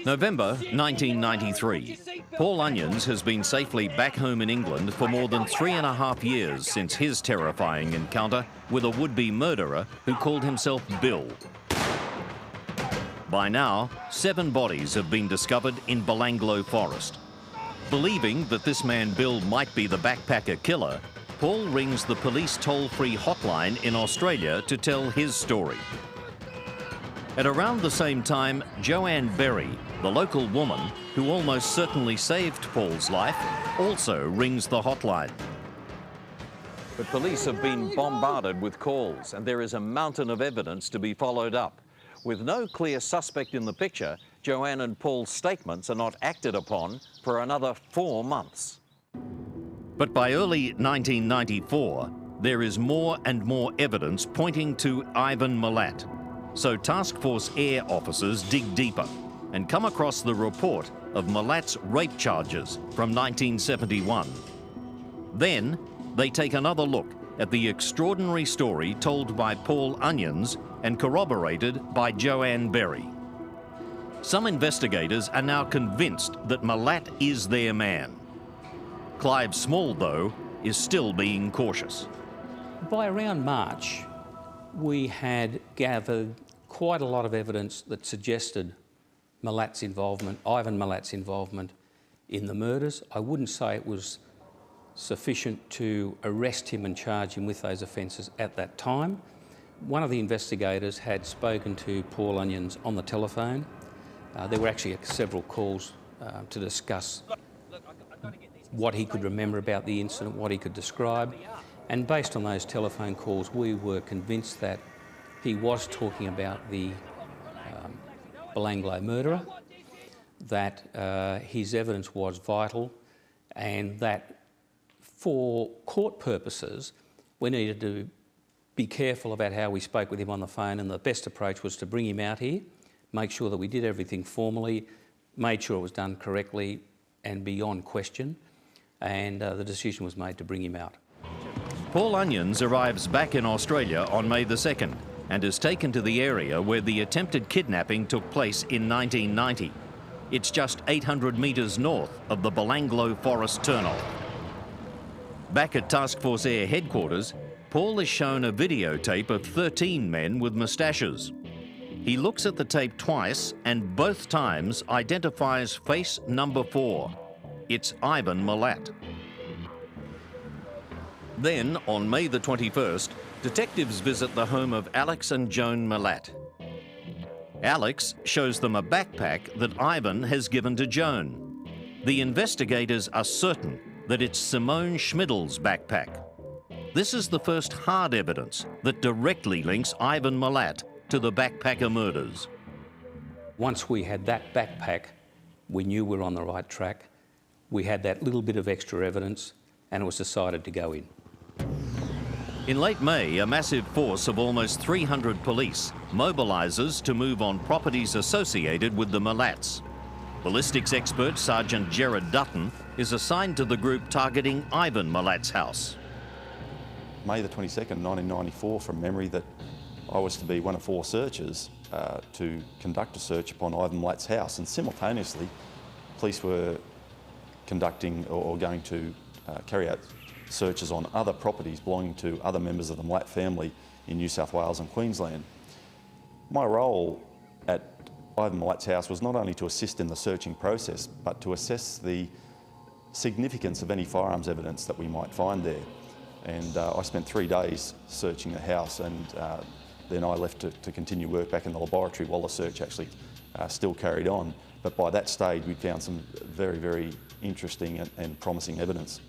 November 1993. Paul Onions has been safely back home in England for more than 3.5 years since his terrifying encounter with a would-be murderer who called himself Bill. By now, 7 bodies have been discovered in Belanglo Forest. Believing that this man Bill might be the backpacker killer, Paul rings the police toll-free hotline in Australia to tell his story. At around the same time, Joanne Berry, the local woman who almost certainly saved Paul's life, also rings the hotline. But police have been bombarded with calls, and there is a mountain of evidence to be followed up. With no clear suspect in the picture, Joanne and Paul's statements are not acted upon for another 4 months. But by early 1994, there is more and more evidence pointing to Ivan Milat. So Task Force Air officers dig deeper and come across the report of Milat's rape charges from 1971. Then they take another look at the extraordinary story told by Paul Onions and corroborated by Joanne Berry. Some investigators are now convinced that Milat is their man. Clive Small, though, is still being cautious. By around March, we had gathered quite a lot of evidence that suggested Milat's involvement, Ivan Milat's involvement in the murders. I wouldn't say it was sufficient to arrest him and charge him with those offences at that time. One of the investigators had spoken to Paul Onions on the telephone. There were actually several calls to discuss what he could remember about the incident, what he could describe. And based on those telephone calls, we were convinced that he was talking about the Belanglo murderer, that his evidence was vital, and that for court purposes, we needed to be careful about how we spoke with him on the phone, and the best approach was to bring him out here, make sure that we did everything formally, made sure it was done correctly and beyond question, and the decision was made to bring him out. Paul Onions arrives back in Australia on May the 2nd and is taken to the area where the attempted kidnapping took place in 1990. It's just 800 metres north of the Belanglo Forest turnoff. Back at Task Force Air headquarters, Paul is shown a videotape of 13 men with moustaches. He looks at the tape twice and both times identifies face number 4. It's Ivan Milat. Then, on May the 21st, detectives visit the home of Alex and Joan Milat. Alex shows them a backpack that Ivan has given to Joan. The investigators are certain that it's Simone Schmidl's backpack. This is the first hard evidence that directly links Ivan Milat to the backpacker murders. Once we had that backpack, we knew we were on the right track. We had that little bit of extra evidence, and it was decided to go in. In late May, a massive force of almost 300 police mobilises to move on properties associated with the Milats. Ballistics expert Sergeant Gerard Dutton is assigned to the group targeting Ivan Milat's house. May the 22nd, 1994, from memory, that I was to be one of 4 searchers to conduct a search upon Ivan Milat's house, and simultaneously police were conducting or going to carry out searches on other properties belonging to other members of the Milat family in New South Wales and Queensland. My role at Ivan Milat's house was not only to assist in the searching process, but to assess the significance of any firearms evidence that we might find there. And I spent 3 days searching the house, and then I left to continue work back in the laboratory while the search actually still carried on. But by that stage, we'd found some very, very interesting and promising evidence.